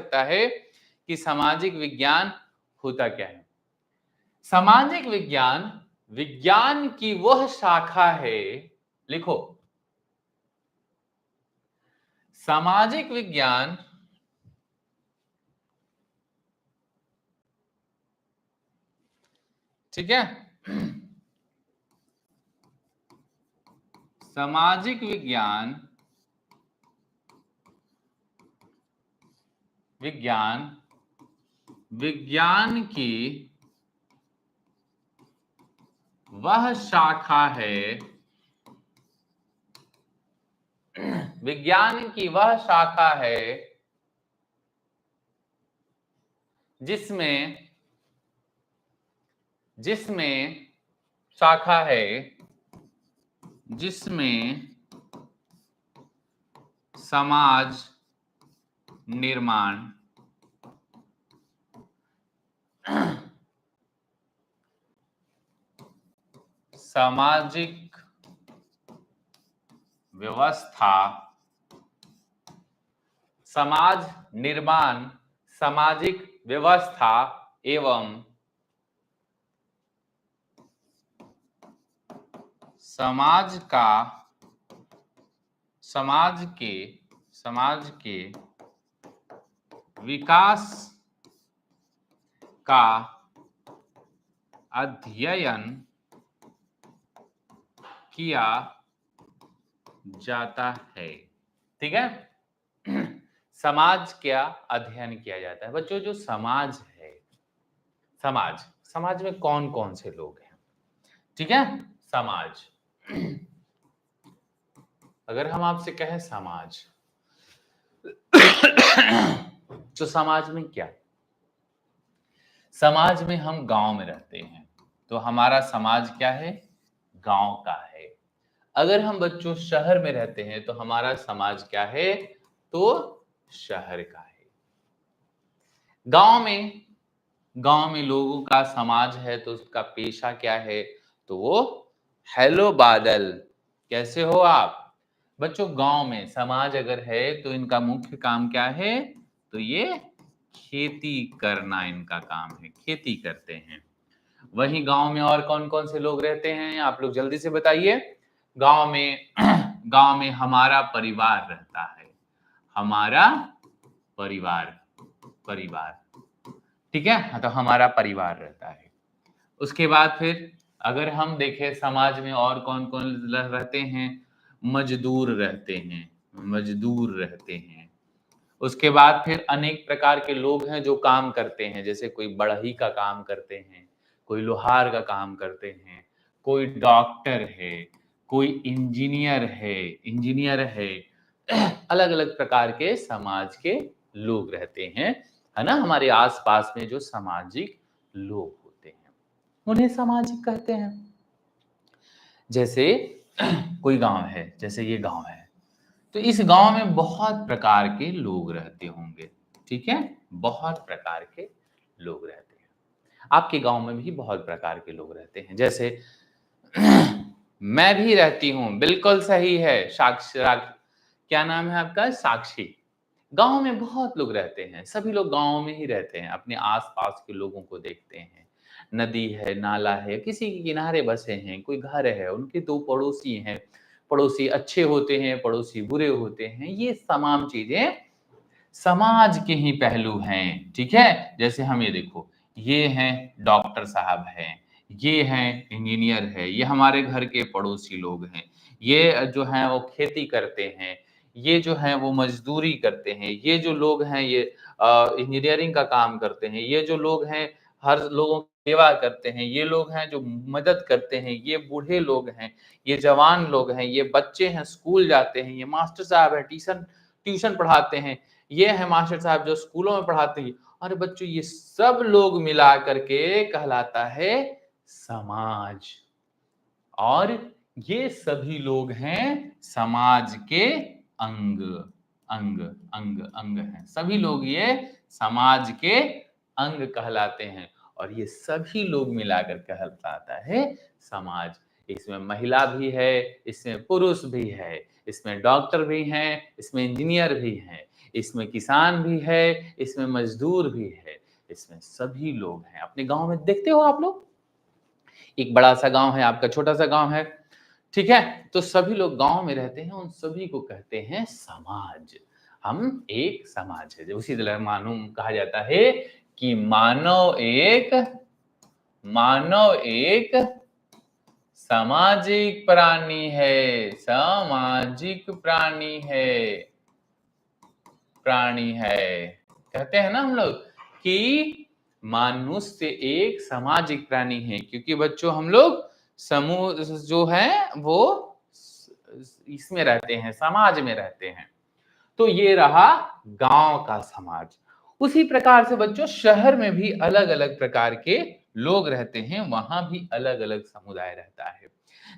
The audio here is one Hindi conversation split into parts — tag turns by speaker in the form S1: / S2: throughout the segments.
S1: सकता है कि सामाजिक विज्ञान होता क्या है। सामाजिक विज्ञान विज्ञान की वह शाखा है, लिखो, सामाजिक विज्ञान ठीक है, सामाजिक विज्ञान विज्ञान की वह शाखा है, विज्ञान की वह शाखा है जिसमें शाखा है जिसमें समाज निर्माण, सामाजिक व्यवस्था, समाज निर्माण, सामाजिक व्यवस्था एवं समाज के विकास का अध्ययन किया जाता है। ठीक है, समाज का अध्ययन किया जाता है। बच्चों, जो समाज है, समाज में कौन कौन से लोग हैं? ठीक है, समाज, अगर हम आपसे कहें समाज, तो समाज में क्या? समाज में हम गांव में रहते हैं, तो हमारा समाज क्या है? गांव का है। अगर हम बच्चों शहर में रहते हैं तो हमारा समाज क्या है? तो शहर का है। गांव में लोगों का समाज है, तो उसका पेशा क्या है? तो वो, हेलो बादल, कैसे हो आप? बच्चों, गांव में समाज अगर है तो इनका मुख्य काम क्या है? तो ये खेती करना इनका काम है, खेती करते हैं। वहीं गांव में और कौन कौन से लोग रहते हैं? आप लोग जल्दी से बताइए। गांव में हमारा परिवार रहता है, हमारा परिवार, ठीक है, तो हमारा परिवार रहता है। उसके बाद फिर अगर हम देखें समाज में और कौन कौन रहते हैं? मजदूर रहते हैं। उसके बाद फिर अनेक प्रकार के लोग हैं जो काम करते हैं, जैसे कोई बढ़ई का काम करते हैं, कोई लोहार का काम करते हैं, कोई डॉक्टर है, कोई इंजीनियर है। अलग अलग प्रकार के समाज के लोग रहते हैं, है ना। हमारे आसपास में जो सामाजिक लोग होते हैं उन्हें सामाजिक कहते हैं। जैसे कोई गांव है, जैसे ये गांव है, तो इस गांव में बहुत प्रकार के लोग रहते होंगे, ठीक है, बहुत प्रकार के लोग रहते हैं। आपके गांव में भी बहुत प्रकार के लोग रहते हैं, जैसे मैं भी रहती हूं, बिल्कुल सही है। साक्षी, क्या नाम है आपका? साक्षी। गांव में बहुत लोग रहते हैं, सभी लोग गांव में ही रहते हैं, अपने आसपास के लोगों को देखते हैं। नदी है, नाला है, किसी के किनारे बसे हैं, कोई घर है, उनके दो पड़ोसी हैं, पड़ोसी अच्छे होते हैं, पड़ोसी बुरे होते हैं। ये तमाम चीजें समाज के ही पहलू हैं, ठीक है। जैसे हम ये देखो, ये हैं डॉक्टर साहब हैं, ये हैं इंजीनियर है, ये हमारे घर के पड़ोसी लोग हैं, ये जो हैं वो खेती करते हैं, ये जो हैं वो मजदूरी करते हैं, ये जो लोग हैं ये इंजीनियरिंग का काम करते हैं, ये जो लोग हैं हर लोगों की सेवा करते हैं, ये लोग हैं जो मदद करते हैं, ये बूढ़े लोग हैं, ये जवान लोग हैं, ये बच्चे हैं स्कूल जाते हैं, ये मास्टर साहब हैं ट्यूशन पढ़ाते हैं, ये है मास्टर साहब जो स्कूलों में पढ़ाते हैं। अरे बच्चों, ये सब लोग मिला करके कहलाता है समाज। और ये सभी लोग हैं समाज के अंग अंग हैं। सभी लोग ये समाज के अंग कहलाते हैं, और ये सभी लोग मिलाकर कहलाता है समाज। इसमें महिला भी है, इसमें पुरुष भी है, इसमें डॉक्टर भी हैं, इसमें इंजीनियर भी हैं, इसमें किसान भी है, इसमें मजदूर भी है, इसमें सभी लोग हैं। अपने गाँव में देखते हो आप लोग? एक बड़ा-सा गाँव है, आपका छोटा-सा गाँव है, ठीक है? तो सभी लोग गाँव में रहते हैं, उन सभी को कहते हैं समाज। हम एक समाज है। उसी तरह मानो कहा जाता है कि मानव एक सामाजिक प्राणी है, सामाजिक प्राणी है। कहते हैं ना हम लोग कि मनुष्य एक सामाजिक प्राणी है, क्योंकि बच्चों हम लोग समूह जो है वो इसमें रहते हैं, समाज में रहते हैं। तो ये रहा गांव का समाज। उसी प्रकार से बच्चों शहर में भी अलग अलग प्रकार के लोग रहते हैं, वहां भी अलग अलग समुदाय रहता है।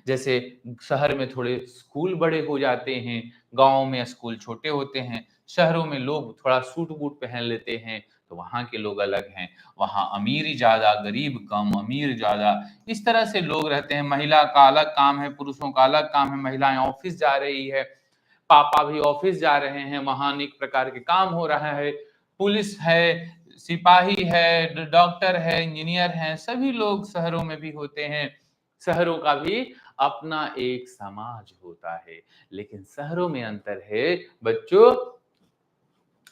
S1: जैसे शहर में थोड़े स्कूल बड़े हो जाते हैं, गांव में स्कूल छोटे होते हैं। शहरों में लोग थोड़ा सूट बूट पहन लेते हैं, तो वहां के लोग अलग हैं। वहां अमीर ज्यादा, गरीब कम, अमीर ज्यादा, इस तरह से लोग रहते हैं। महिला का अलग काम है, पुरुषों का अलग काम है। महिलाएं ऑफिस जा रही है, पापा भी ऑफिस जा रहे हैं, वहां अनेक प्रकार के काम हो रहा है। पुलिस है, सिपाही है, डॉक्टर है, इंजीनियर हैं, सभी लोग शहरों में भी होते हैं। शहरों का भी अपना एक समाज होता है। लेकिन शहरों में अंतर है बच्चों,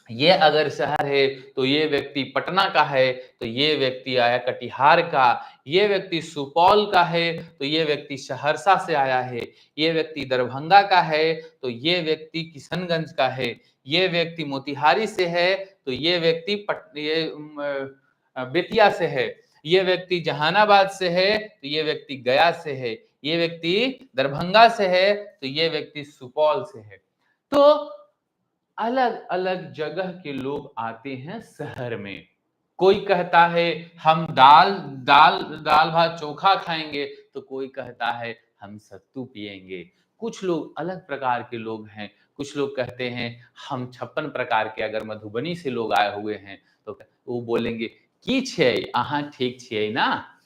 S1: ये अगर शहर है तो ये व्यक्ति पटना का है, तो ये व्यक्ति आया कटिहार का। ये व्यक्ति सुपौल का है, तो ये व्यक्ति सहरसा से आया है। ये व्यक्ति दरभंगा का है, तो ये व्यक्ति किशनगंज का है। ये व्यक्ति मोतिहारी से है, तो ये व्यक्ति बेतिया से है। ये व्यक्ति जहानाबाद से है, तो ये व्यक्ति गया से है। ये व्यक्ति दरभंगा से है, तो ये व्यक्ति सुपौल से है। तो अलग अलग जगह के लोग आते हैं शहर में। कोई कहता है हम दाल दाल दाल भात चोखा खाएंगे, तो कोई कहता है हम सत्तू पिएंगे। कुछ लोग अलग प्रकार के लोग हैं। कुछ लोग कहते हैं हम 56 प्रकार के, अगर मधुबनी से लोग आए हुए हैं तो वो बोलेंगे की छियै अहाँ ठीक छियै ना,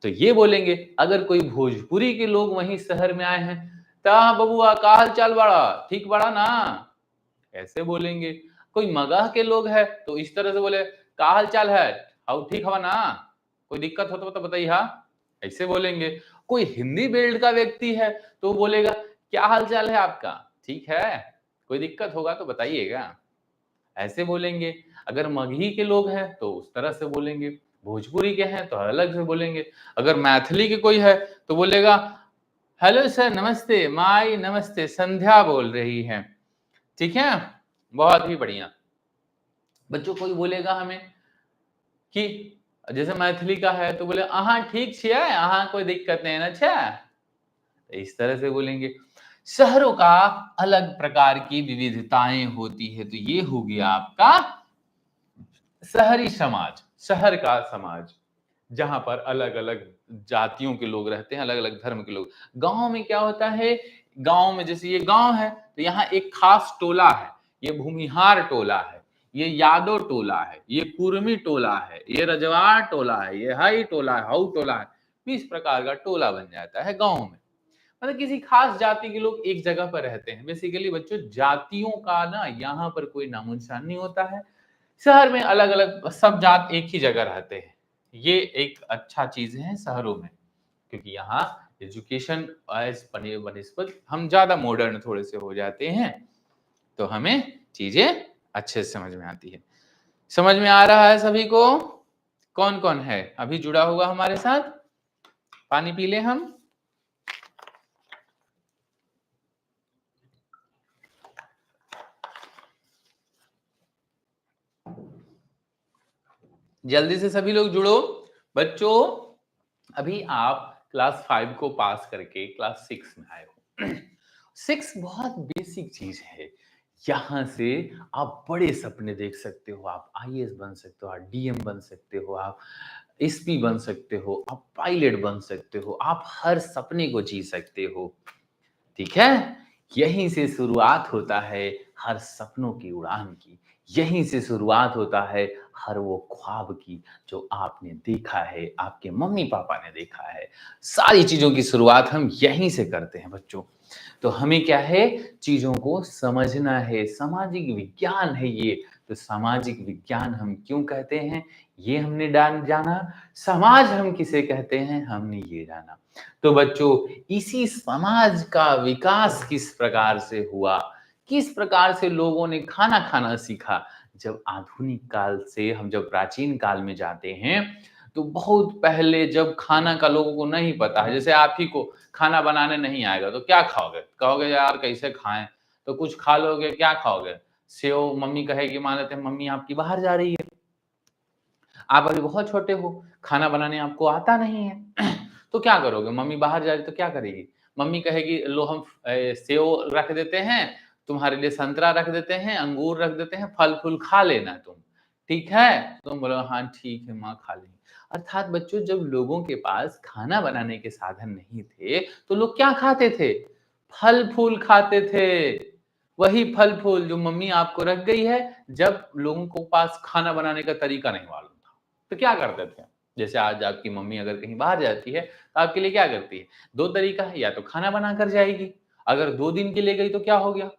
S1: तो ये बोलेंगे। अगर कोई भोजपुरी के लोग वहीं शहर में आए हैं, ता बबुआ का हाल चाल बड़ा, ठीक बड़ा ना, ऐसे बोलेंगे। कोई मगह के लोग है तो इस तरह से बोले का हाल चाल है, हाउ ठीक हवा ना, कोई दिक्कत हो तो बताइए, हाँ, ऐसे बोलेंगे। कोई हिंदी बेल्ट का व्यक्ति है तो बोलेगा क्या हाल चाल है आपका, ठीक है, कोई दिक्कत होगा तो बताइएगा, ऐसे बोलेंगे। अगर मगही के लोग हैं तो उस तरह से बोलेंगे। भोजपुरी के हैं तो अलग से बोलेंगे। अगर मैथिली के कोई है तो बोलेगा हेलो सर नमस्ते, माई नमस्ते, संध्या बोल रही है, ठीक है, बहुत ही बढ़िया। बच्चों कोई बोलेगा हमें कि जैसे मैथिली का है तो बोले अहाँ ठीक छियै, अहाँ कोई दिक्कत नहीं ना छै, इस तरह से बोलेंगे। शहरों का अलग प्रकार की विविधताएं होती है। तो ये हो गया आपका शहरी समाज, शहर का समाज, जहां पर अलग अलग जातियों के लोग रहते हैं, अलग अलग धर्म के लोग। गांव में क्या होता है, गांव में जैसे ये गांव है तो यहाँ एक खास टोला है। ये भूमिहार टोला है, ये यादव टोला है, ये कुर्मी टोला है, ये रजवाड़ टोला है, ये हाई टोला है, हाउ टोला है। 20 प्रकार का टोला बन जाता है गांव में। मतलब किसी खास जाति के लोग एक जगह पर रहते हैं। बेसिकली बच्चों जातियों का ना यहाँ पर कोई नामो निशान नहीं होता है। शहर में अलग अलग सब जात एक ही जगह रहते हैं। ये एक अच्छा चीज है शहरों में, क्योंकि यहाँ एजुकेशन एज बनिस्बत हम ज्यादा मॉडर्न थोड़े से हो जाते हैं, तो हमें चीजें अच्छे से समझ में आती है। समझ में आ रहा है सभी को? कौन कौन है अभी जुड़ा हुआ हमारे साथ? पानी पी ले हम। जल्दी से सभी लोग जुड़ो। बच्चों अभी आप क्लास 5 को पास करके क्लास 6 में आए हो। 6 बहुत बेसिक चीज है। यहाँ से आप बड़े सपने देख सकते हो। आप आईएएस बन सकते हो, आप डीएम बन सकते हो, आप एसपी बन सकते हो, आप पायलट बन सकते हो, आप हर सपने को जी सकते हो, ठीक है। यहीं से शुरुआत होता है हर सपनों की उड़ान की। यहीं से शुरुआत होता है हर वो ख्वाब की जो आपने देखा है, आपके मम्मी-पापा ने देखा है, सारी चीज़ों की शुरुआत हम यहीं से करते हैं बच्चों। तो हमें क्या है, चीज़ों को समझना है, सामाजिक विज्ञान है ये। तो सामाजिक विज्ञान हम क्यों कहते हैं, ये हमने जाना। समाज हम किसे कहते हैं, हमने ये जाना। तो बच्चों, इसी समाज का विकास किस प्रकार से हुआ, किस प्रकार से लोगों ने खाना खाना सीखा, जब आधुनिक काल से हम जब प्राचीन काल में जाते हैं, तो बहुत पहले जब खाना का लोगों को नहीं पता है, जैसे आप ही को खाना बनाने नहीं आएगा तो क्या खाओगे? कहोगे यार कैसे खाएँ? तो कुछ खा लोगे, क्या खाओगे? सेव मम्मी कहेगी, मान लेते हैं मम्मी आपकी बाहर जा रही है, आप अभी बहुत छोटे हो, खाना बनाने आपको आता नहीं है, तो क्या करोगे? मम्मी बाहर जा रही है तो क्या करेगी? मम्मी कहेगी लो हम सेव रख देते हैं, तुम्हारे लिए संतरा रख देते हैं, अंगूर रख देते हैं, फल-फूल खा लेना तुम, ठीक है? तुम बोलो हाँ ठीक है माँ खा लेंगे। अर्थात बच्चों, जब लोगों के पास खाना बनाने के साधन नहीं थे, तो लोग क्या खाते थे? फल-फूल खाते थे। वही फल-फूल जो मम्मी आपको रख गई है, जब लोगों को पास खाना बनाने का तरीका नहीं मालूम था, तो क्या करते थे? जैसे आज आपकी मम्मी अगर कहीं बाहर जाती है, तो आपके लिए क्या करती है? 2 तरीका है, या तो खाना बनाकर जाएगी, अगर 2 दिन के लिए गई तो क्या हो गया?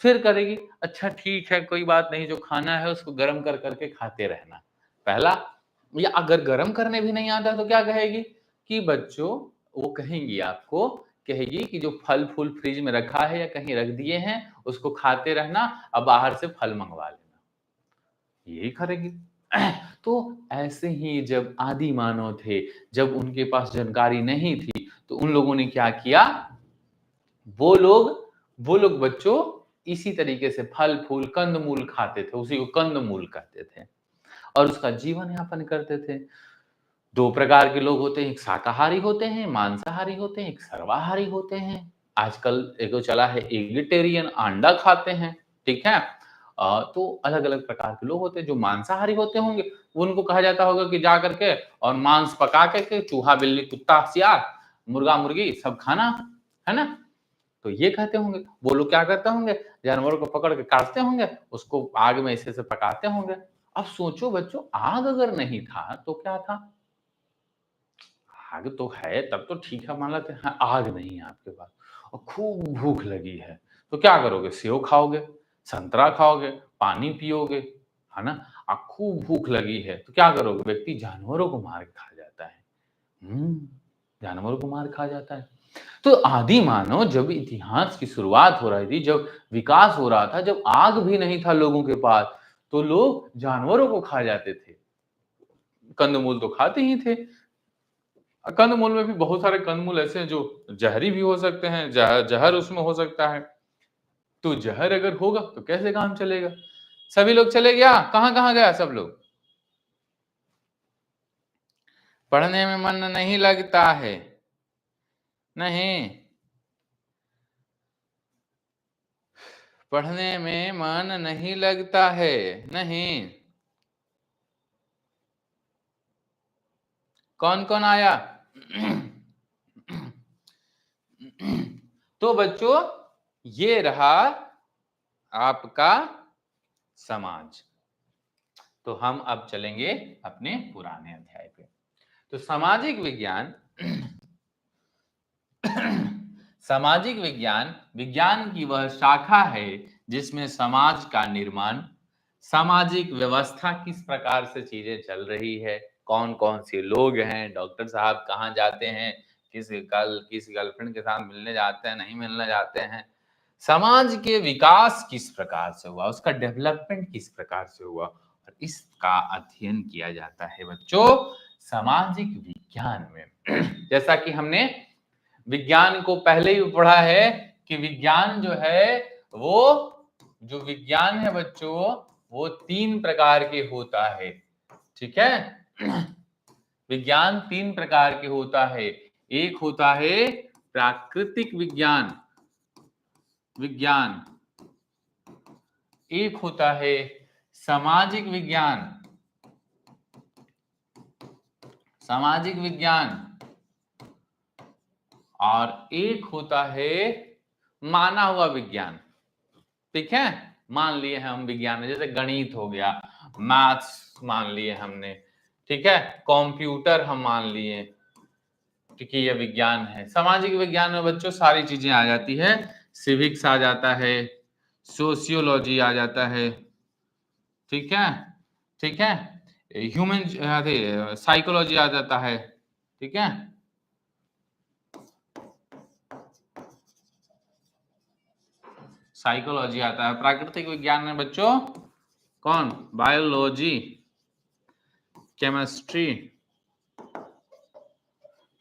S1: फिर करेगी, अच्छा ठीक है, कोई बात नहीं, जो खाना है उसको गरम कर के खाते रहना। पहला, या अगर गरम करने भी नहीं आता तो क्या कहेगी कि बच्चों, वो कहेंगी आपको, कहेगी कि जो फल-फूल फ्रिज में रखा है या कहीं रख दिए हैं, उसको खाते रहना, अब बाहर से फल मँगवा लेना। यही करेगी। तो ऐसे ही जब आदि मानव थे, जब उनके पास जानकारी नहीं थी, तो उन लोगों ने क्या किया, वो लोग वो लोग बच्चों इसी तरीके से फल-फूल, कंद-मूल खाते थे, उसी को कंद-मूल कहते थे और उसका जीवन यापन करते थे। 2 प्रकार के लोग होते हैं, एक शाकाहारी होते हैं, मांसाहारी होते हैं, एक सर्वाहारी होते हैं। आजकल एक तो चला है एगिटेरियन, अंडा खाते हैं, ठीक है? तो अलग-अलग प्रकार के लोग होते हैं, जो मांसाहारी होते होंगे, उनको कहा जाता होगा कि जा कर के और मांस पका के चूहा, बिल्ली, कुत्ता, सियार, मुर्गा-मुर्गी सब खाना, है ना? तो ये कहते होंगे, वो लोग क्या करते होंगे, जानवरों को पकड़ के काटते होंगे, उसको आग में ऐसे-ऐसे पकाते होंगे। अब सोचो बच्चों, आग अगर नहीं था, तो क्या था? आग तो है, तब तो ठीक है, मान लेते हैं हाँ, आग नहीं है आपके पास और खूब भूख लगी है, तो क्या करोगे? सेव खाओगे, संतरा खाओगे, पानी पियोगे, है ना? खूब भूख लगी है, तो क्या करोगे? व्यक्ति जानवरों को मार के खा जाता है। हुँ, जानवरों को मार खा जाता है। तो आदि मानव जब इतिहास की शुरुआत हो रही थी, जब विकास हो रहा था, जब आग भी नहीं था लोगों के पास, तो लोग जानवरों को खा जाते थे। कंदमूल तो खाते ही थे। कंदमूल में भी बहुत सारे कंदमूल ऐसे हैं जो ज़हरी भी हो सकते हैं, ज़हर उसमें हो सकता है। तो ज़हर अगर होगा तो कैसे काम चलेगा? सभी लोग चले गया, कहाँ-कहाँ गया सब लोग? पढ़ने में मन नहीं लगता है। नहीं, पढ़ने में मन नहीं लगता है। नहीं, कौन-कौन आया? तो बच्चों, ये रहा आपका समाज। तो हम अब चलेंगे अपने पुराने अध्याय पे। तो सामाजिक विज्ञान सामाजिक विज्ञान विज्ञान की वह शाखा है जिसमें समाज का निर्माण, सामाजिक व्यवस्था किस प्रकार से चीजें चल रही है, कौन-कौन से लोग हैं, डॉक्टर साहब कहाँ जाते हैं, किस गर्लफ्रेंड के साथ मिलने जाते हैं, नहीं मिलने जाते हैं, समाज के विकास किस प्रकार से हुआ, उसका डेवलपमेंट किस प्रकार से हुआ और इसका अध्ययन किया जाता है बच्चों सामाजिक विज्ञान में। जैसा कि हमने विज्ञान को पहले ही पढ़ा है कि विज्ञान जो है वो जो विज्ञान है बच्चों वो 3 प्रकार के होता है, ठीक है? विज्ञान 3 प्रकार के होता है। एक होता है प्राकृतिक विज्ञान विज्ञान, एक होता है सामाजिक विज्ञान सामाजिक विज्ञान और एक होता है माना हुआ विज्ञान। ठीक है, मान लिए हम विज्ञान में जैसे गणित हो गया, मैथ्स मान लिए हमने, ठीक है, कंप्यूटर हम मान लिए, क्योंकि ये विज्ञान है। सामाजिक विज्ञान में बच्चों सारी चीजें आ जाती है, सिविक्स आ जाता है, सोशियोलॉजी आ जाता है, ठीक है, ठीक है, ह्यूमन साइकोलॉजी आ जाता है, ठीक है, साइकोलॉजी आता है। प्राकृतिक विज्ञान में बच्चों कौन, बायोलॉजी, केमिस्ट्री,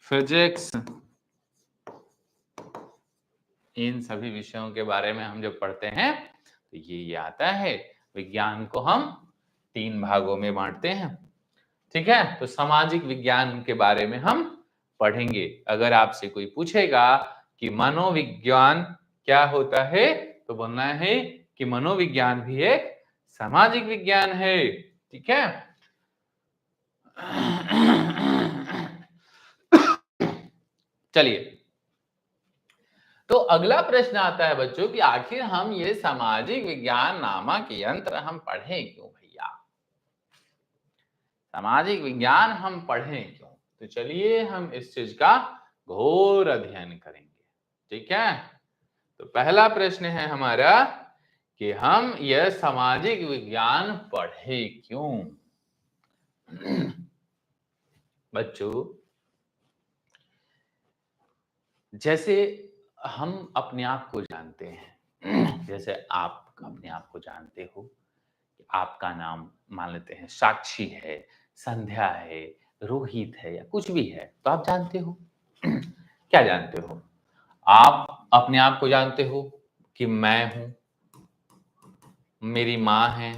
S1: फिजिक्स, इन सभी विषयों के बारे में हम जब पढ़ते हैं तो ये आता है। विज्ञान को हम 3 भागों में बांटते हैं, ठीक है। तो सामाजिक विज्ञान के बारे में हम पढ़ेंगे। अगर आपसे कोई पूछेगा कि मनोविज्ञान क्या होता है, तो बोलना है कि मनोविज्ञान भी एक सामाजिक विज्ञान है, ठीक है। चलिए, तो अगला प्रश्न आता है बच्चों कि आखिर हम ये सामाजिक विज्ञान नामक यंत्र हम पढ़ें क्यों भैया, सामाजिक विज्ञान हम पढ़ें क्यों? तो चलिए हम इस चीज का घोर अध्ययन करेंगे, ठीक है। तो पहला प्रश्न है हमारा कि हम यह सामाजिक विज्ञान पढ़ें क्यों। बच्चों, जैसे हम अपने आप को जानते हैं, जैसे आप अपने आप को जानते हो, आपका नाम मान लेते हैं साक्षी है, संध्या है, रोहित है या कुछ भी है, तो आप जानते हो। क्या जानते हो? आप अपने आप को जानते हो कि मैं हूं, मेरी माँ है,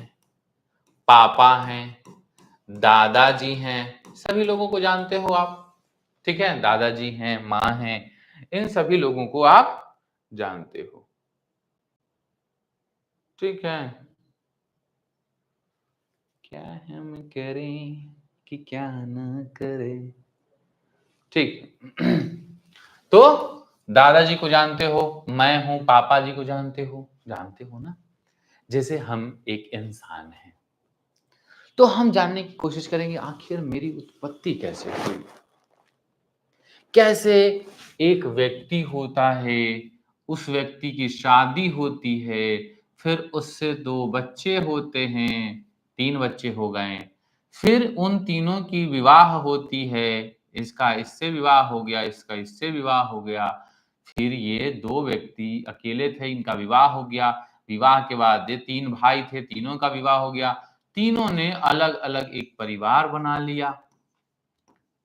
S1: पापा हैं, दादाजी हैं, सभी लोगों को जानते हो आप, ठीक है। दादाजी हैं, माँ हैं, इन सभी लोगों को आप जानते हो, ठीक है। क्या हम करें कि क्या ना करें, ठीक। तो दादाजी को जानते हो, मैं हूं, पापा जी को जानते हो ना। जैसे हम एक इंसान हैं, तो हम जानने की कोशिश करेंगे आखिर मेरी उत्पत्ति कैसे हुई, कैसे एक व्यक्ति होता है, उस व्यक्ति की शादी होती है, फिर उससे 2 बच्चे होते हैं, 3 बच्चे हो गए, फिर उन तीनों की विवाह होती है, इसका इससे विवाह हो गया, इसका इससे विवाह हो गया, फिर ये 2 व्यक्ति अकेले थे, इनका विवाह हो गया, विवाह के बाद ये 3 भाई थे, तीनों का विवाह हो गया, तीनों ने अलग-अलग एक परिवार बना लिया,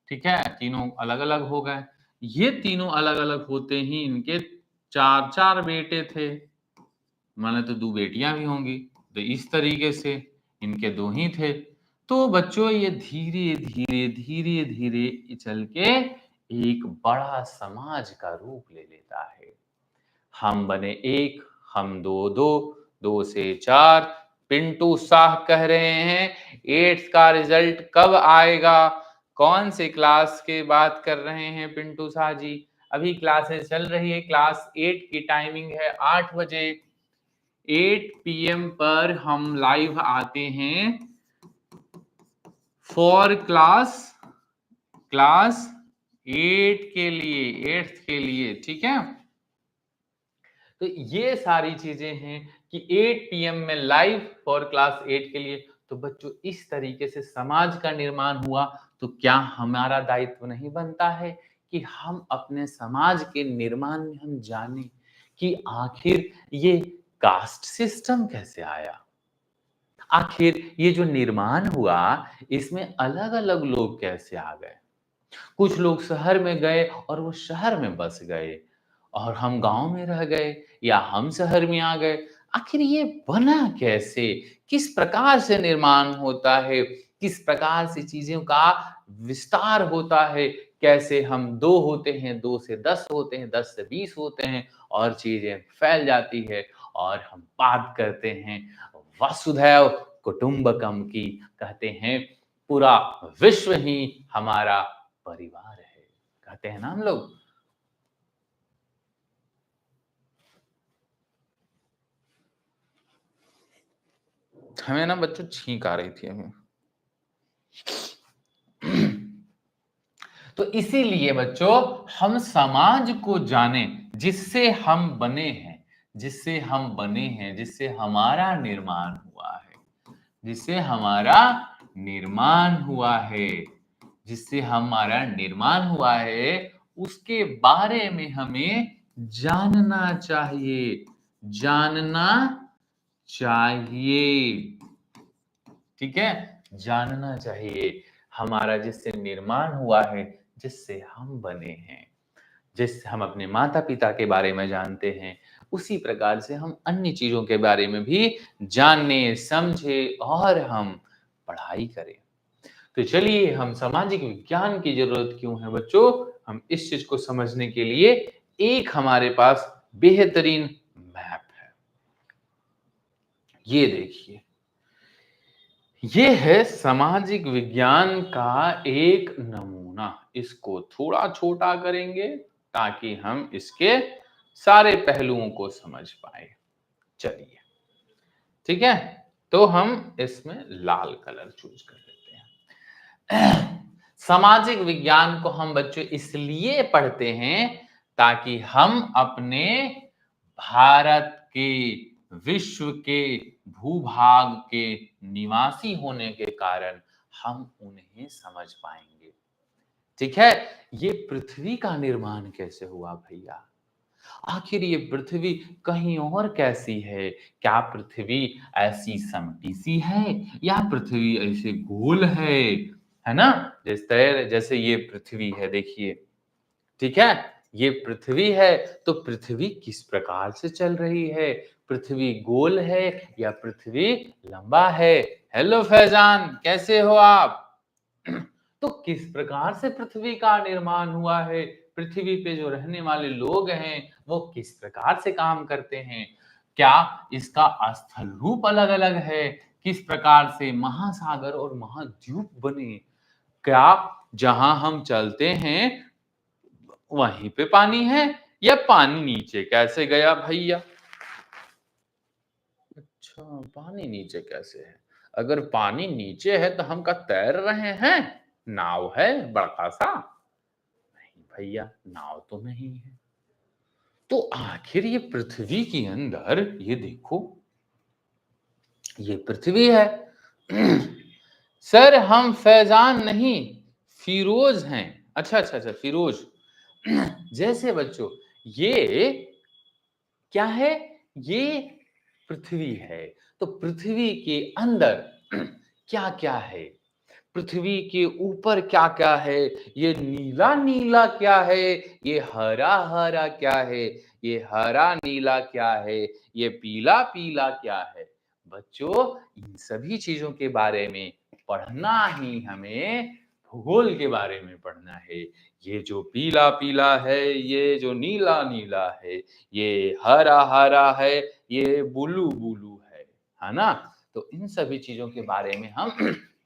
S1: ठीक है, तीनों अलग-अलग हो गए। ये तीनों अलग-अलग होते ही इनके 4-4 बेटे थे, माने तो 2 बेटियां भी होंगी, तो इस तरीके से इनके 2 ही थे। तो बच्चों ये धीरे-धीरे, धीरे-धीरे चल के एक बड़ा समाज का रूप ले लेता है। हम बने 1, हम 2-2, 2 से 4, पिंटू शाह कह रहे हैं 8th का रिजल्ट कब आएगा? कौन से क्लास की बात कर रहे हैं पिंटू शाह जी? अभी क्लासेस चल रही है, क्लास 8 की टाइमिंग है 8 बजे, 8 पीएम पर हम लाइव आते हैं फॉर क्लास 8 के लिए, 8th के लिए, ठीक है। तो ये सारी चीजें हैं कि 8 पीएम में लाइव फॉर क्लास 8 के लिए। तो बच्चों इस तरीके से समाज का निर्माण हुआ, तो क्या हमारा दायित्व नहीं बनता है कि हम अपने समाज के निर्माण में हम जानें कि आखिर ये कास्ट सिस्टम कैसे आया, आखिर ये जो निर्माण हुआ इसमें अलग-अलग लोग कैसे आ गए। कुछ लोग शहर में गए और वो शहर में बस गए, और हम गांव में रह गए, या हम शहर में आ गए। आखिर ये बना कैसे, किस प्रकार से निर्माण होता है, किस प्रकार से चीजों का विस्तार होता है, कैसे हम 2 होते हैं, 2 से 10 होते हैं, 10 से 20 होते हैं, और चीजें फैल जाती है, और हम बात करते हैं वसुधैव कुटुंबकम की, कहते हैं पूरा विश्व ही हमारा परिवार है, कहते हैं ना हम लोग। हमें ना बच्चों छींक आ रही थी अभी। तो इसीलिए बच्चों हम समाज को जानें जिससे हम बने हैं, जिससे हम बने हैं, जिससे हमारा निर्माण हुआ है, जिससे हमारा निर्माण हुआ है, जिससे हमारा निर्माण हुआ है, उसके बारे में हमें जानना चाहिए, जानना चाहिए। ठीक है, जानना चाहिए हमारा जिससे निर्माण हुआ है, जिससे हम बने हैं, जिससे हम अपने माता पिता के बारे में जानते हैं, उसी प्रकार से हम अन्य चीजों के बारे में भी जानने समझे और हम पढ़ाई करें। तो चलिए हम सामाजिक विज्ञान की जरूरत क्यों है बच्चों, हम इस चीज को समझने के लिए एक हमारे पास बेहतरीन मैप है। ये देखिए, ये है सामाजिक विज्ञान का एक नमूना। इसको थोड़ा छोटा करेंगे ताकि हम इसके सारे पहलुओं को समझ पाए। चलिए, ठीक है, तो हम इसमें लाल कलर चूज कर लेते हैं। सामाजिक विज्ञान को हम बच्चों इसलिए पढ़ते हैं ताकि हम अपने भारत के, विश्व के भूभाग के निवासी होने के कारण हम उन्हें समझ पाएंगे। ठीक है, ये पृथ्वी का निर्माण कैसे हुआ भैया, आखिर ये पृथ्वी कहीं और कैसी है, क्या पृथ्वी ऐसी समटी सी है या पृथ्वी ऐसे गोल है ना, जैसे ये पृथ्वी है देखिए, ठीक है, ये पृथ्वी है, तो पृथ्वी किस प्रकार से चल रही है, पृथ्वी गोल है या पृथ्वी लंबा है। हेलो फैजान, कैसे हो आप? तो किस प्रकार से पृथ्वी का निर्माण हुआ है, पृथ्वी पे जो रहने वाले लोग हैं वो किस प्रकार से काम करते हैं, क्या इसका स्थल रूप अलग अलग है, किस प्रकार से महासागर और महाद्वीप बने, क्या जहां हम चलते हैं वहीं पे पानी है या पानी नीचे कैसे गया भैया? अच्छा, पानी नीचे कैसे है? अगर पानी नीचे है तो हम का तैर रहे हैं? नाव है बड़का सा? नहीं भैया, नाव तो नहीं है। तो आखिर ये पृथ्वी के अंदर ये देखो, ये पृथ्वी है। सर हम फैजान नहीं, फिरोज हैं। अच्छा अच्छा अच्छा, फिरोज। जैसे बच्चों, ये क्या है, ये पृथ्वी है, तो पृथ्वी के अंदर क्या क्या है, पृथ्वी के ऊपर क्या क्या है, ये नीला नीला क्या है, ये हरा हरा क्या है, ये हरा नीला क्या है, ये पीला पीला क्या है। बच्चों, इन सभी चीजों के बारे में पढ़ना ही हमें भूगोल के बारे में पढ़ना है। ये जो पीला पीला है, ये जो नीला नीला है, ये हरा हरा है, ये ब्लू ब्लू है ना। तो इन सभी चीजों के बारे में हम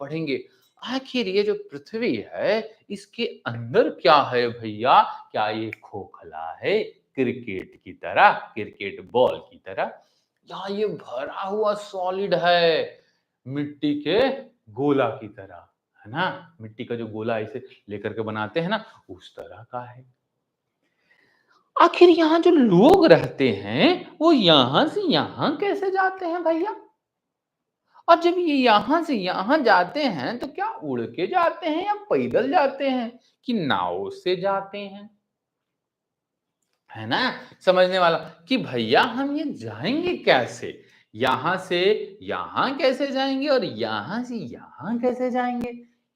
S1: पढ़ेंगे। आखिर ये जो पृथ्वी है, इसके अंदर क्या है भैया, क्या ये खोखला है क्रिकेट की तरह, क्रिकेट बॉल की तरह, या ये भरा हुआ सॉलिड है मिट्टी के गोला की तरह, है ना, मिट्टी का जो गोला ऐसे लेकर के बनाते हैं ना, उस तरह का है। आखिर यहाँ जो लोग रहते हैं वो यहां से यहां कैसे जाते हैं भैया, और जब ये यहां से यहां जाते हैं तो क्या उड़ के जाते हैं या पैदल जाते हैं कि नाव से जाते हैं, है ना। समझने वाला कि भैया हम ये जाएंगे कैसे, यहां से यहां कैसे जाएंगे और यहां से यहां कैसे जाएंगे,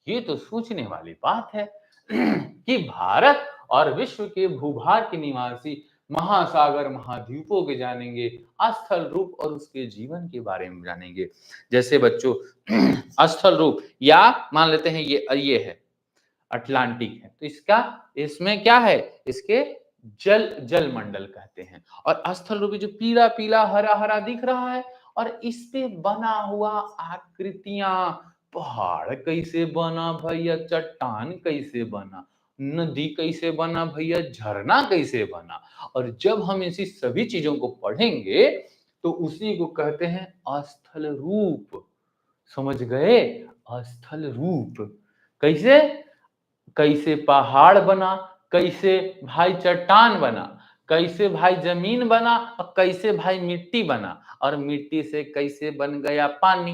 S1: ये तो सोचने वाली बात है। कि भारत और विश्व के भूभाग के निवासी महासागर महाद्वीपों के जानेंगे, स्थल रूप और उसके जीवन के बारे में जानेंगे। जैसे बच्चों, स्थल रूप, या मान लेते हैं ये है अटलांटिक है, तो इसका, इसमें क्या है, इसके जल मंडल कहते हैं। और स्थल रूपी जो पीला पीला हरा हरा दिख रहा है, और इस पे बना हुआ आकृतियां, पहाड़ कैसे बना भैया, चट्टान कैसे बना, नदी कैसे बना भैया, झरना कैसे बना। और जब हम इसी सभी चीजों को पढ़ेंगे तो उसी को कहते हैं अस्थल रूप। समझ गए? अस्थल रूप। कैसे? कैसे पहाड़ बना, कैसे भाई चट्टान बना, कैसे भाई जमीन बना और कैसे भाई मिट्टी बना, और मिट्टी से कैसे बन गया पानी,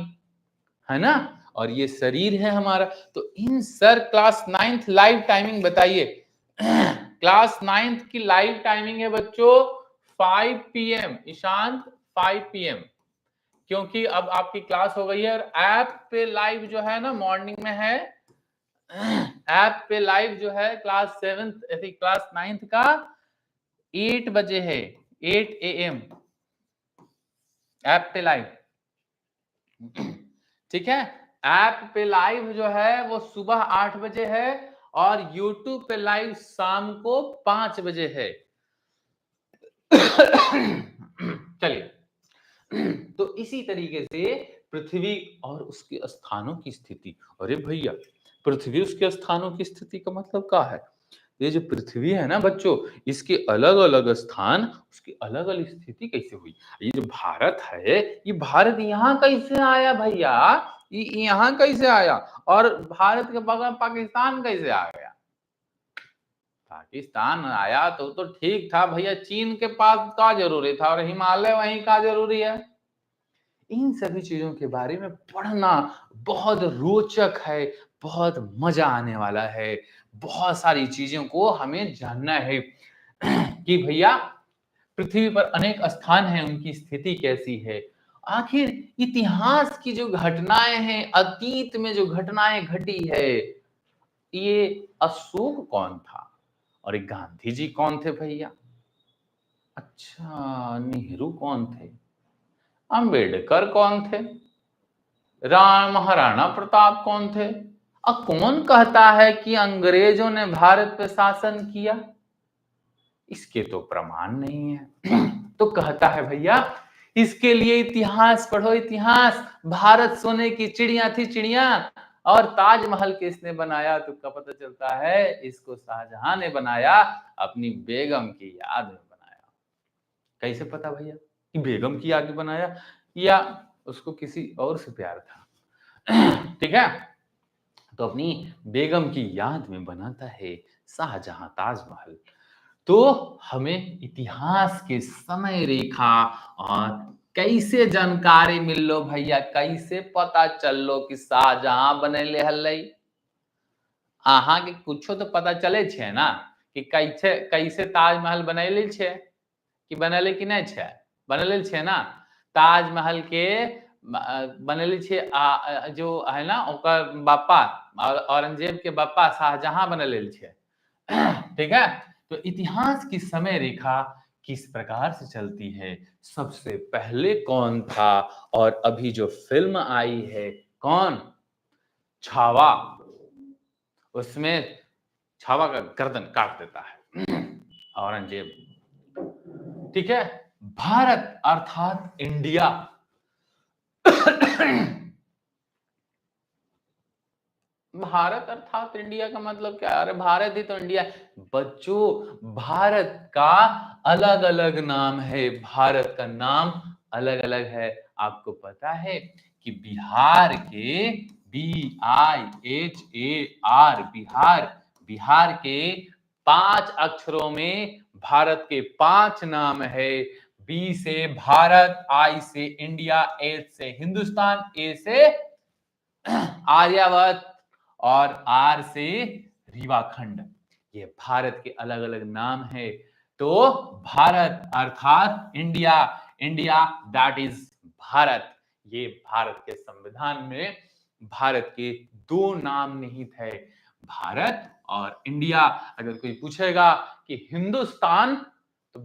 S1: है ना? और ये शरीर है हमारा। तो इन sir class 9th live timing बताइए। क्लास 9th की लाइव टाइमिंग है बच्चों 5 पीएम। ईशांत 5 पीएम, क्योंकि अब आपकी क्लास हो गई है और ऐप पे लाइव जो है ना मॉर्निंग में है। ऐप पे लाइव जो है क्लास 7th क्लास 9th का 8 बजे है, 8 AM ऐप पे लाइव। ठीक है? ऐप पे लाइव जो है वो सुबह 8 बजे है और यूट्यूब पे लाइव शाम को 5 बजे है। चलिए, तो इसी तरीके से पृथ्वी और उसके स्थानों की स्थिति। अरे भैया, पृथ्वी उसके स्थानों की स्थिति का मतलब क्या है? ये जो पृथ्वी है ना बच्चों, इसके अलग अलग स्थान, उसकी अलग अलग स्थिति कैसे हुई? ये जो भारत है, ये भारत यहाँ कैसे आया भैया? ये यहाँ कैसे आया? और भारत के बगल पाकिस्तान कैसे आ गया? पाकिस्तान आया तो ठीक था भैया, चीन के पास का जरूरी था और हिमालय वहीं का जरूरी है? इन सभी चीजों के बारे में पढ़ना बहुत रोचक है, बहुत मजा आने वाला है। बहुत सारी चीजों को हमें जानना है कि भैया पृथ्वी पर अनेक स्थान हैं, उनकी स्थिति कैसी है। आखिर इतिहास की जो घटनाएं हैं, अतीत में जो घटनाएं घटी है, ये अशोक कौन था और ये गांधी जी कौन थे भैया? अच्छा, नेहरू कौन थे? अंबेडकर कौन थे? राम महाराणा प्रताप कौन थे? अब कौन कहता है कि अंग्रेजों ने भारत पे शासन किया? इसके तो प्रमाण नहीं है। तो कहता है भैया इसके लिए इतिहास पढ़ो, इतिहास। भारत सोने की चिड़िया थी, चिड़िया। और ताजमहल किसने बनाया? तो क्या पता चलता है इसको शाहजहां ने बनाया, अपनी बेगम की याद में बनाया। कैसे पता भैया कि बेगम की याद में बनाया या उसको किसी और से प्यार था? ठीक है, तो अपनी बेगम की याद में बनाता है शाहजहां ताजमहल। तो हमें इतिहास के समय रेखा और कैसे जानकारी मिल लो भैया, कैसे पता चल लो कि शाहजहां बनेले हल्ले? अहाँ के कुछो तो पता चले छे ना कि कैसे कैसे ताजमहल बनैले छे कि बनैले कि नहीं छे? बनैले छे ना। ताजमहल के बनैले छे जो है ना ओकर बापा औरंगजेब के बापा शाहजहां बनैले छे। ठीक है, तो इतिहास की समय रेखा किस प्रकार से चलती है? सबसे पहले कौन था? और अभी जो फिल्म आई है कौन? छावा। उसमें छावा का गर्दन काट देता है औरंगजेब। ठीक है, भारत अर्थात इंडिया। भारत अर्थात इंडिया का मतलब क्या? अरे भारत ही तो इंडिया है बच्चों। भारत का अलग अलग नाम है, भारत का नाम अलग अलग है। आपको पता है कि बिहार के BIHAR बिहार, बिहार के 5 अक्षरों में भारत के 5 नाम है। B से भारत, I से इंडिया, H से हिंदुस्तान, A से आर्यावर्त और आर से रीवाखंड। ये भारत के अलग अलग नाम है। तो भारत अर्थात India, India that is Bharat. ये भारत के संविधान में भारत के 2 नाम निहित है, भारत और इंडिया। अगर कोई पूछेगा कि हिंदुस्तान, तो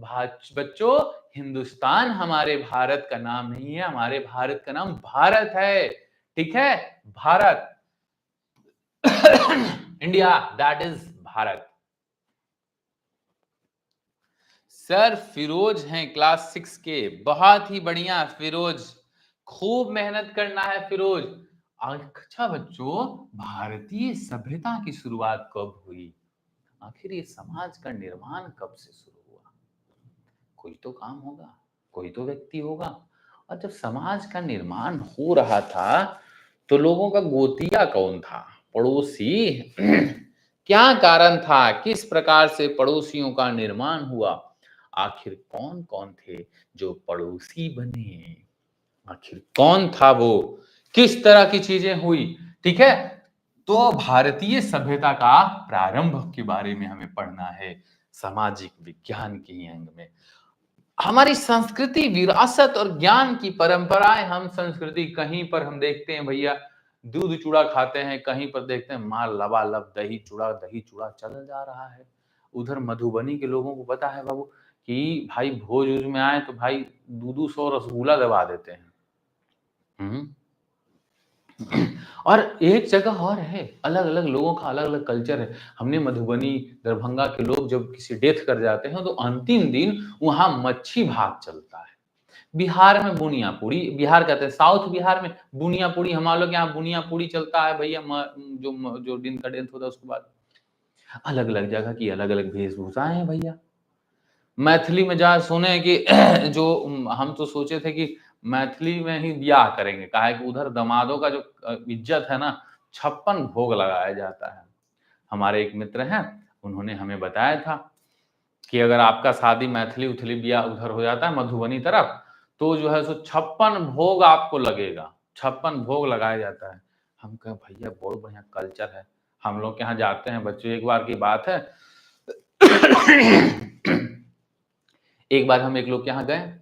S1: बच्चों हिंदुस्तान हमारे भारत का नाम नहीं है, हमारे भारत का नाम भारत है। ठीक है, Bharat. India that is Bharat. Sir Firoz हैं क्लास 6 के, बहुत ही बढ़िया फिरोज, खूब मेहनत करना है फिरोज। अच्छा बच्चों, भारतीय सभ्यता की शुरुआत कब हुई? आखिर ये समाज का निर्माण कब से शुरू हुआ? कोई तो काम होगा, कोई तो व्यक्ति होगा। और जब समाज का निर्माण हो रहा था, तो लोगों का गोतिया कौन था? पड़ोसी? क्या कारण था? किस प्रकार से पड़ोसियों का निर्माण हुआ? आखिर कौन-कौन थे जो पड़ोसी बने? आखिर कौन था वो? किस तरह की चीज़ें हुई? ठीक है? तो भारतीय सभ्यता का प्रारंभ के बारे में हमें पढ़ना है, सामाजिक विज्ञान के ही अंग में। हमारी संस्कृति, विरासत और ज्ञान की परंपराएँ, हम संस्कृति कहीं पर हम देखते हैं भैया दूध-चूड़ा खाते हैं, कहीं पर देखते हैं माल लबालब दही-चूड़ा चल जा रहा है। उधर मधुबनी के लोगों को पता है बाबू कि भाई भोज-वोज में आए तो भाई 2-2 सौ रसगुल्ला दबा देते हैं। हुँ। और एक जगह और है, अलग-अलग लोगों का अलग-अलग कल्चर है। हमने मधुबनी, दरभंगा के लोग जब किसी डेथ कर जाते हैं, तो अंतिम दिन वहाँ मच्छी भात चलता है। बिहार में बुनिया-पूरी, बिहार कहते हैं साउथ बिहार में बुनिया-पूरी, हमारे लोग यहाँ बुनिया-पूरी चलता है भैया जो दिन का डेथ होता है उसके बाद। अलग-अलग जगह की अलग-अलग वेशभूषाएँ हैं भैया। मैथिली में जहाँ सुने हैं कि हम तो सोचे थे कि मैथिली में ही ब्याह करेंगे, काहे कि उधर दामादों का जो इज़्ज़त है ना, 56 भोग लगाया जाता है। हमारे एक मित्र हैं, उन्होंने हमें बताया था कि अगर आपका शादी मैथिली-उथिली ब्याह उधर हो जाता है मधुबनी तरफ, तो जो है सो 56 भोग आपको लगेगा, 56 भोग लगाया जाता है। हम कहे भैया बहुत बढ़िया कल्चर है, हम लोग के यहाँ जाते हैं बच्चों एक बार की बात है एक बार हम एक लोग के यहाँ गए,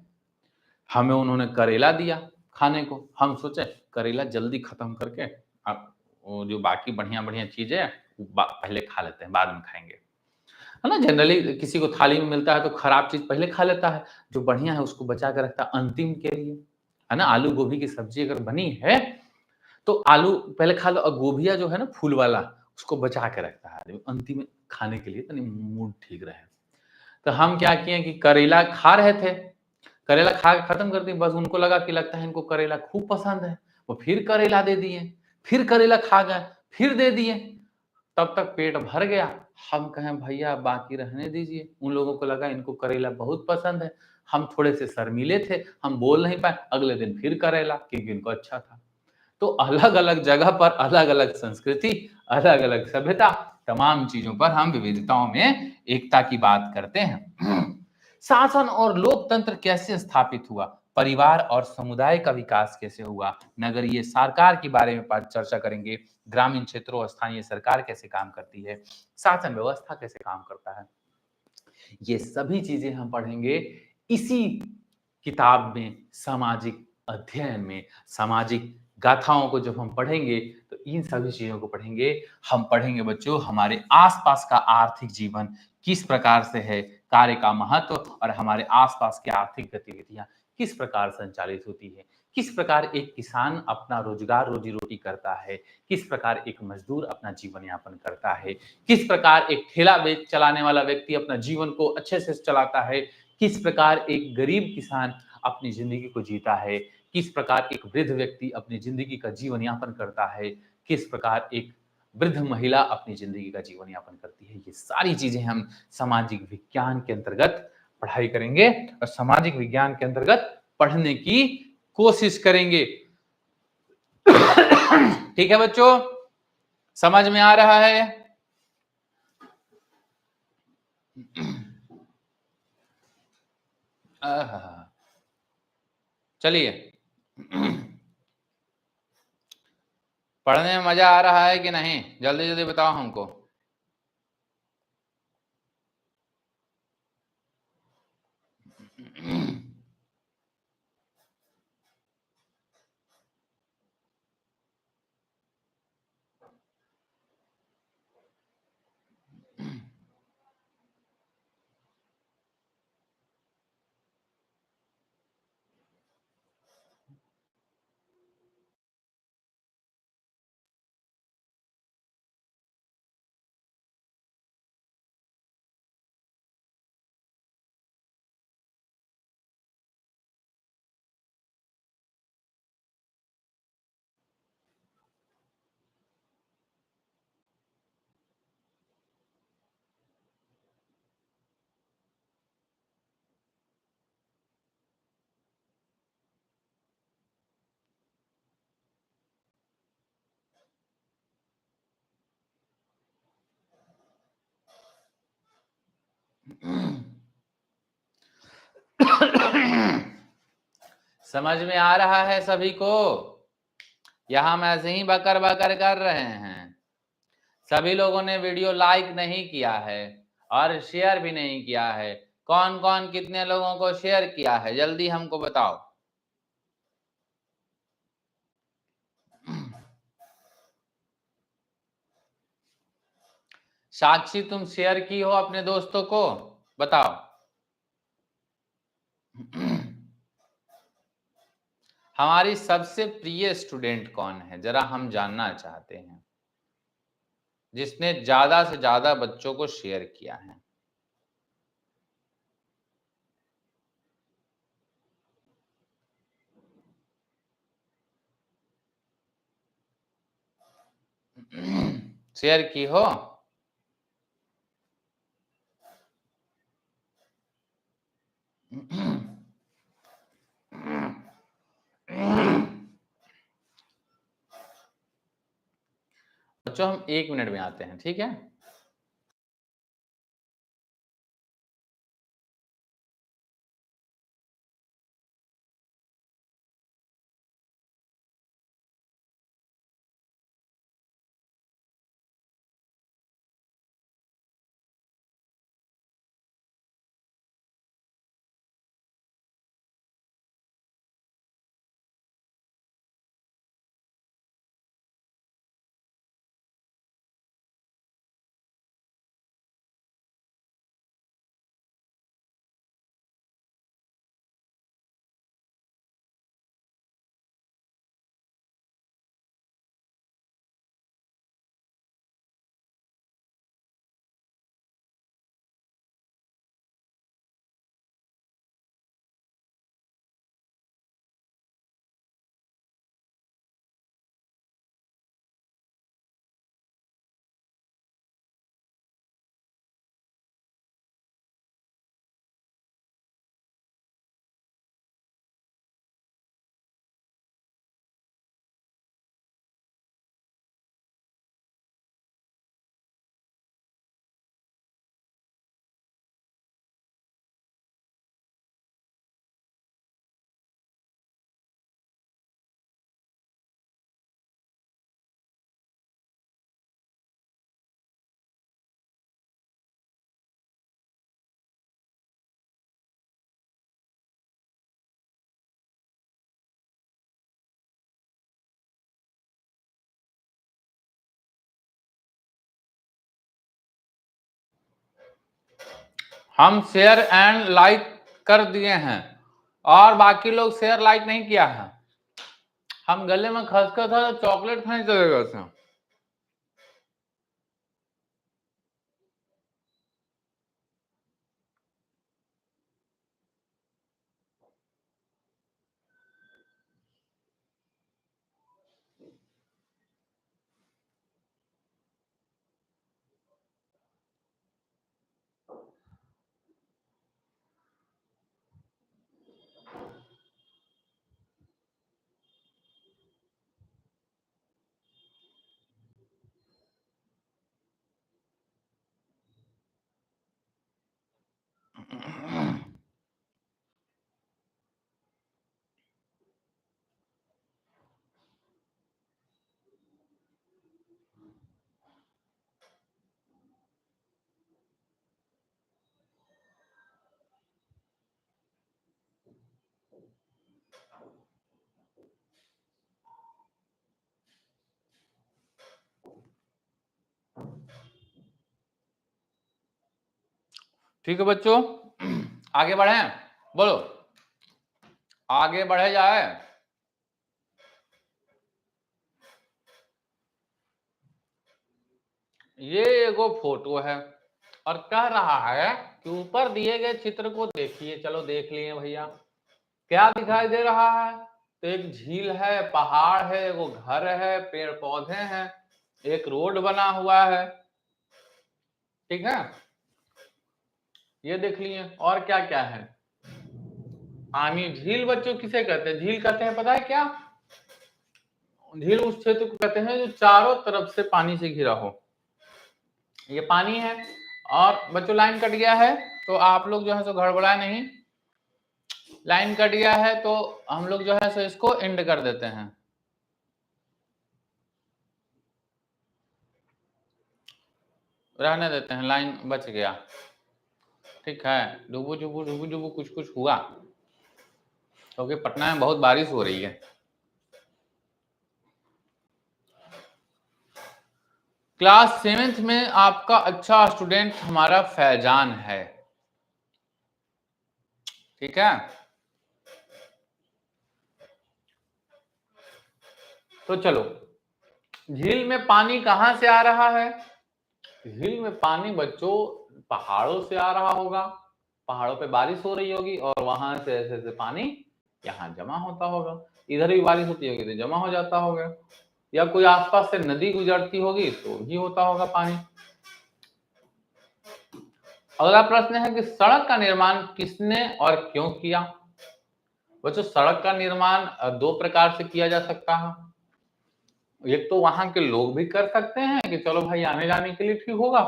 S1: हमें उन्होंने करेला दिया खाने को। हम सोचे करेला जल्दी खत्म करके वो जो बाकी बढ़िया-बढ़िया चीज़ें हैं, पहले खा लेते हैं, बाद में खाएँगे। है ना? जनरली किसी को थाली में मिलता है तो खराब चीज़ पहले खा लेता है, जो बढ़िया है उसको बचा के रखता है अंतिम के लिए। है ना? आलू गोभी की सब्ज़ी अगर बनी है, तो आलू पहले खा लो और गोभिया जो है ना फूल वाला, उसको बचा के रखता है आदमी अंतिम में खाने के लिए ताकि मूड ठीक रहे। तो हम क्या किए कि करेला खा रहे थे, करेला खा के खत्म कर दिए, बस उनको लगा कि लगता है इनको करेला खूब पसंद है, वो फिर करेला दे दिए, फिर करेला खा गए, फिर दे दिए, तब तक पेट भर गया। हम कहें भैया बाकी रहने दीजिए, उन लोगों को लगा इनको करेला बहुत पसंद है, हम थोड़े से शर्मीले थे, हम बोल नहीं पाए, अगले दिन फिर करेला क्योंकि इनको अच्छा था। तो अलग-अलग जगह पर अलग-अलग संस्कृति, अलग-अलग सभ्यता, तमाम चीज़ों पर हम विविधताओं में एकता की बात करते हैं। शासन और लोकतंत्र कैसे स्थापित हुआ? परिवार और समुदाय का विकास कैसे हुआ? नगरीय सरकार के बारे में चर्चा करेंगे। ग्रामीण क्षेत्रों और स्थानीय सरकार कैसे काम करती है? शासन व्यवस्था कैसे काम करता है? ये सभी चीज़ें हम पढ़ेंगे इसी किताब में, सामाजिक अध्ययन में, सामाजिक गाथाओं को जब हम पढ़ेंगे, तो इन सभी चीज़ों को पढ़ेंगे। हम पढ़ेंगे बच्चों हमारे आस-पास का आर्थिक जीवन किस प्रकार से है, कार्य का महत्व और हमारे आस-पास की आर्थिक गतिविधियाँ किस प्रकार संचालित होती है। किस प्रकार एक किसान अपना रोज़गार, रोज़ी-रोटी करता है, किस प्रकार एक मज़दूर अपना जीवन यापन करता है, किस प्रकार एक ठेला बेच चलाने वाला व्यक्ति अपना जीवन को अच्छे से चलाता है, किस प्रकार एक गरीब किसान अपनी ज़िंदगी को जीता है, किस प्रकार एक वृद्ध व्यक्ति अपनी ज़िंदगी का जीवन यापन करता है, किस प्रकार एक वृद्ध महिला अपनी ज़िंदगी का जीवन यापन करती है। ये सारी चीज़ें हम सामाजिक विज्ञान के अंतर्गत पढ़ाई करेंगे और सामाजिक विज्ञान के अंतर्गत पढ़ने की कोशिश करेंगे। ठीक है बच्चों? समझ में आ रहा है? आहा! चलिए। पढ़ने में मज़ा आ रहा है कि नहीं? जल्दी-जल्दी बताओ हमको। समझ में आ रहा है सभी को? या हम ऐसे ही बकर बकर कर रहे हैं? सभी लोगों ने वीडियो लाइक नहीं किया है और शेयर भी नहीं किया है। कौन कौन कितने लोगों को शेयर किया है, जल्दी हमको बताओ। साक्षी, तुम शेयर की हो अपने दोस्तों को, बताओ। हमारी सबसे प्रिय स्टूडेंट कौन है, जरा हम जानना चाहते हैं, जिसने ज्यादा से ज्यादा बच्चों को शेयर किया है। शेयर की हो? बच्चों, हम 1 मिनट में आते हैं, ठीक है? हम शेयर एंड लाइक कर दिए हैं और बाकी लोग शेयर लाइक नहीं किया है। हम गले में खसखस था तो चॉकलेट खाने चले गए थे। ठीक है बच्चों, आगे बढ़े, बोलो आगे बढ़े जाए। ये एगो फोटो है और कह रहा है कि ऊपर दिए गए चित्र को देखिए। चलो देख लिए भैया, क्या दिखाई दे रहा है? तो एक झील है, पहाड़ है, एगो घर है, पेड़ पौधे हैं, एक रोड बना हुआ है, ठीक है? ये देख लिए। और क्या क्या है? पानी। झील बच्चों किसे कहते हैं? झील कहते हैं पता है क्या? झील उस क्षेत्र को कहते हैं जो चारों तरफ से पानी से घिरा हो। ये पानी है। और बच्चों लाइन कट गया है तो आप लोग जो है सो गड़बड़ाए नहीं, लाइन कट गया है तो हम लोग जो है सो इसको एंड कर देते हैं। रहने देते हैं, लाइन बच गया। ठीक है, डुबू डुबू डुबू डुबू कुछ कुछ हुआ क्योंकि पटना में बहुत बारिश हो रही है। क्लास 7th में आपका अच्छा स्टूडेंट हमारा फैजान है। ठीक है, तो चलो, झील में पानी कहां से आ रहा है? झील में पानी बच्चों पहाड़ों से आ रहा होगा, पहाड़ों पे बारिश हो रही होगी और वहां से ऐसे ऐसे पानी यहाँ जमा होता होगा। इधर भी बारिश होती होगी तो जमा हो जाता होगा, या कोई आसपास से नदी गुजरती होगी तो भी होता होगा पानी। अगला प्रश्न है कि सड़क का निर्माण किसने और क्यों किया? बच्चों सड़क का निर्माण दो प्रकार से किया जा सकता है। एक तो वहां के लोग भी कर सकते हैं कि चलो भाई आने जाने के लिए ठीक होगा,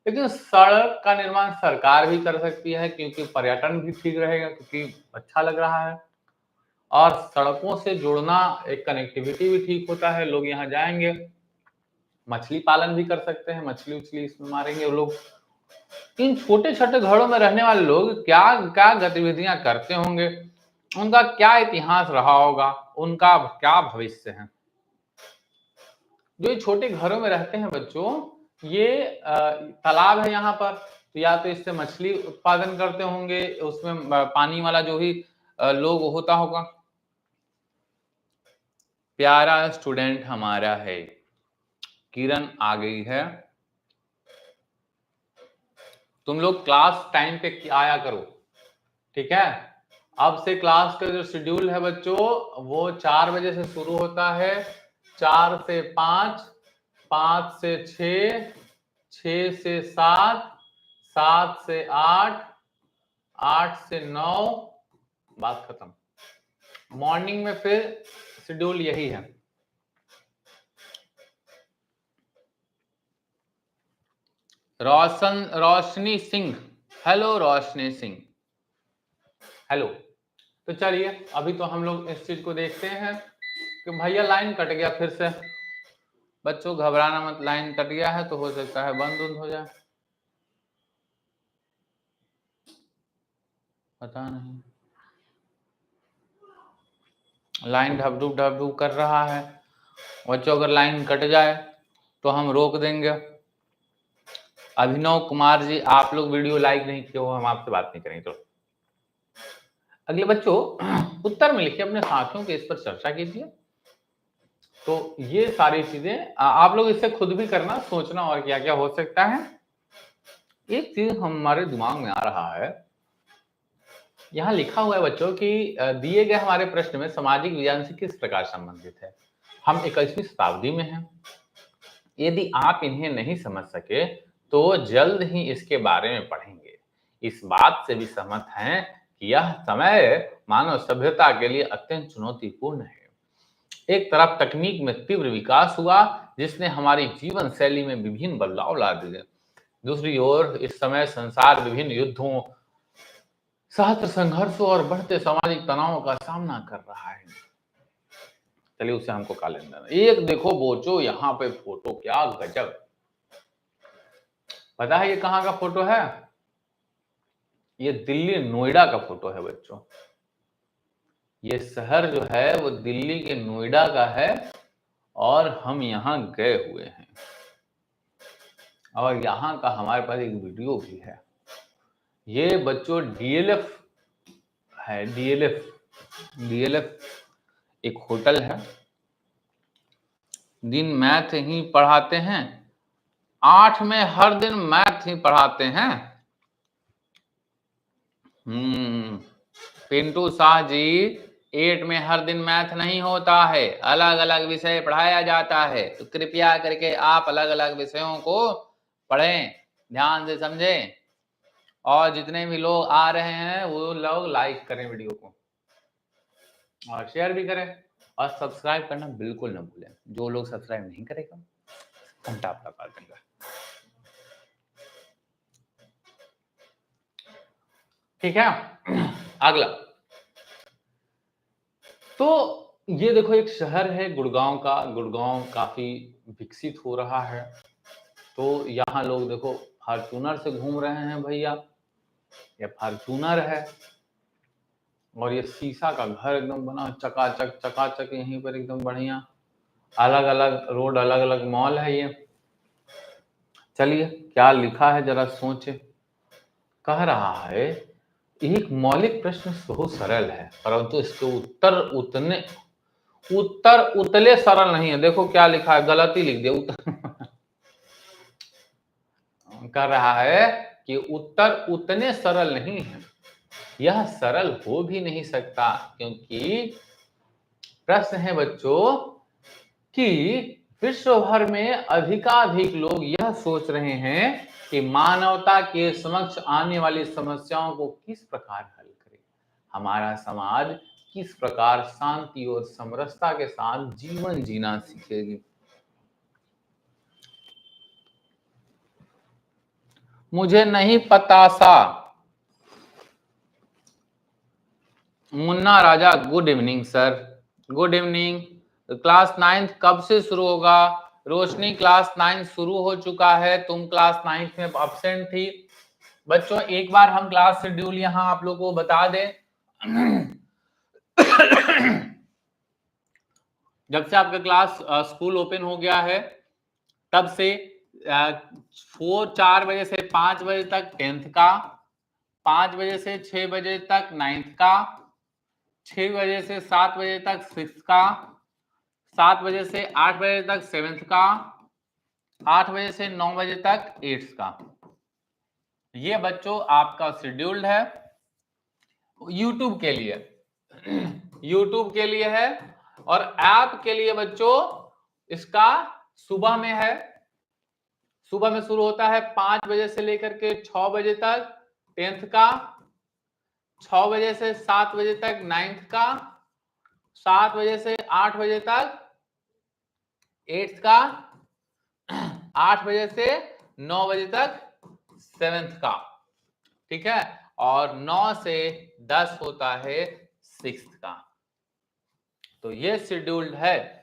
S1: लेकिन सड़क का निर्माण सरकार भी कर सकती है क्योंकि पर्यटन भी ठीक रहेगा, क्योंकि अच्छा लग रहा है। और सड़कों से जुड़ना, एक कनेक्टिविटी भी ठीक होता है, लोग यहाँ जाएंगे, मछली पालन भी कर सकते हैं, मछली उछली इसमें मारेंगे वो लोग। इन छोटे छोटे घरों में रहने वाले लोग क्या क्या गतिविधियां करते होंगे, उनका क्या इतिहास रहा होगा, उनका क्या भविष्य है। जो ये छोटे घरों में रहते हैं बच्चों, ये तालाब है यहाँ पर, तो या तो इससे मछली उत्पादन करते होंगे, उसमें पानी वाला जो भी लोग होता होगा। प्यारा स्टूडेंट हमारा है, किरण आ गई है। तुम लोग क्लास टाइम पे आया करो, ठीक है। अब से क्लास का जो शेड्यूल है बच्चों, वो 4 बजे से शुरू होता है, 4 से 5, 5 से 6, 6 से 7, 7 से 8, 8 से 9, बात खत्म। मॉर्निंग में फिर शेड्यूल यही है। रोशनी सिंह, हेलो रोशनी सिंह, हेलो। तो चलिए अभी तो हम लोग इस चीज को देखते हैं कि भैया लाइन कट गया फिर से। बच्चों घबराना मत, लाइन कट गया है तो हो सकता है बंद उंद हो जाए, पता नहीं। लाइन ढबढूब ढबढूब कर रहा है बच्चों, अगर लाइन कट जाए तो हम रोक देंगे। अभिनव कुमार जी, आप लोग वीडियो लाइक नहीं किए हो, हम आपसे बात नहीं करेंगे। तो अगले बच्चों उत्तर में लिखिए, अपने साथियों के इस पर चर्चा कीजिए। तो ये सारी चीजें आप लोग इससे खुद भी करना, सोचना और क्या क्या हो सकता है। एक चीज हमारे दिमाग में आ रहा है, यहाँ लिखा हुआ है बच्चों कि दिए गए हमारे प्रश्न में सामाजिक विज्ञान से किस प्रकार संबंधित है। हम 21वीं शताब्दी में हैं, यदि आप इन्हें नहीं समझ सके तो जल्द ही इसके बारे में पढ़ेंगे। इस बात से भी सहमत हैं कि यह समय मानव सभ्यता के लिए अत्यंत चुनौतीपूर्ण है। एक तरफ तकनीक में तीव्र विकास हुआ जिसने हमारी जीवन शैली में विभिन्न बदलाव ला दिए, दूसरी ओर इस समय संसार विभिन्न युद्धों, सहस्त्र संघर्षों और बढ़ते सामाजिक तनावों का सामना कर रहा है। चलिए उसे हमको का लेना देना। एक देखो बोचो यहाँ पे फोटो, क्या गजब। पता है ये कहाँ का फोटो है? ये दिल्ली नोएडा का फोटो है बच्चों। ये शहर जो है वो दिल्ली के नोएडा का है और हम यहाँ गए हुए हैं, और यहाँ का हमारे पास एक वीडियो भी है। ये बच्चों डीएलएफ है, डीएलएफ एक होटल है। दिन मैथ ही पढ़ाते हैं, 8 में हर दिन मैथ ही पढ़ाते हैं। पिंटू शाह जी, 8 में हर दिन मैथ नहीं होता है, अलग अलग विषय पढ़ाया जाता है। तो कृपया करके आप अलग अलग विषयों को पढ़ें, ध्यान से समझें, और जितने भी लोग आ रहे हैं वो लोग लाइक करें वीडियो को और शेयर भी करें, और सब्सक्राइब करना बिल्कुल ना भूलें। जो लोग सब्सक्राइब नहीं करेगा घंटा आपका काट देंगे। ठीक है, अगला तो ये देखो एक शहर है गुड़गांव का, गुड़गांव काफ़ी विकसित हो रहा है। तो यहाँ लोग देखो फॉर्च्यूनर से घूम रहे हैं भैया, ये फॉर्च्यूनर है और ये शीशा का घर एकदम बना चकाचक चकाचक यहीं पर एकदम बढ़िया। अलग-अलग रोड, अलग-अलग मॉल है ये। चलिए क्या लिखा है ज़रा सोचें। कह रहा है एक मौलिक प्रश्न बहुत सरल है, परंतु इसके उत्तर उतले सरल नहीं है। देखो क्या लिखा है, गलती लिख दिया उत्तर कर रहा है कि उत्तर उतने सरल नहीं है, यह सरल हो भी नहीं सकता, क्योंकि प्रश्न है बच्चों कि विश्व भर में अधिकाधिक लोग यह सोच रहे हैं कि मानवता के समक्ष आने वाली समस्याओं को किस प्रकार हल करें, हमारा समाज किस प्रकार शांति और समरसता के साथ जीवन जीना सीखेगी। मुझे नहीं पता सा। Munna Raja, good evening sir, good evening. Class 9th कब से शुरू होगा? रोशनी क्लास 9 शुरू हो चुका है, तुम क्लास 9th में एब्सेंट थी। बच्चों एक बार हम क्लास शेड्यूल यहाँ आप लोगों को बता दें। जब से आपका क्लास स्कूल ओपन हो गया है तब से 4 बजे से 5 बजे तक 10th का, 5 बजे से 6 बजे तक 9th का, 6 बजे से 7 बजे तक 6th का, 7 बजे से 8 बजे तक 7th का, 8 बजे से 9 बजे तक 8th का। ये बच्चों आपका शेड्यूल्ड है YouTube के लिए। YouTube के लिए है और ऐप के लिए बच्चों इसका सुबह में है। सुबह में शुरू होता है 5 बजे से लेकर के 6 बजे तक 10th का, 6 बजे से 7 बजे तक 9th का, 7 बजे से 8 बजे तक 8th का, 8 बजे से 9 बजे तक 7th का, ठीक है, और 9 से 10 होता है 6th का। तो ये शेड्यूल्ड है।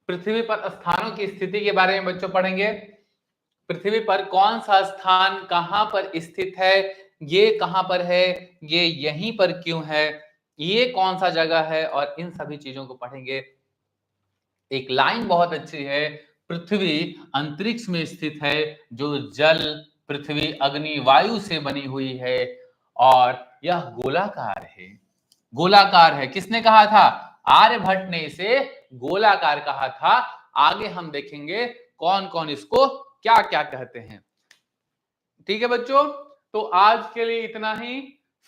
S1: पृथ्वी पर स्थानों की स्थिति के बारे में बच्चों पढ़ेंगे। पृथ्वी पर कौन सा स्थान कहां पर स्थित है, ये कहां पर है, ये यहीं पर क्यों है, ये कौन सा जगह है, और इन सभी चीजों को पढ़ेंगे। एक लाइन बहुत अच्छी है, पृथ्वी अंतरिक्ष में स्थित है जो जल, पृथ्वी, अग्नि, वायु से बनी हुई है और यह गोलाकार है। गोलाकार है, किसने कहा था? आर्यभट्ट ने इसे गोलाकार कहा था। आगे हम देखेंगे कौन कौन इसको क्या क्या कहते हैं। ठीक है बच्चों, तो आज के लिए इतना ही,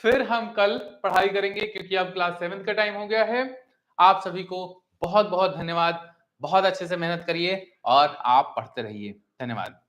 S1: फिर हम कल पढ़ाई करेंगे क्योंकि अब क्लास 7 का टाइम हो गया है। आप सभी को बहुत बहुत धन्यवाद, बहुत अच्छे से मेहनत करिए और आप पढ़ते रहिए। धन्यवाद।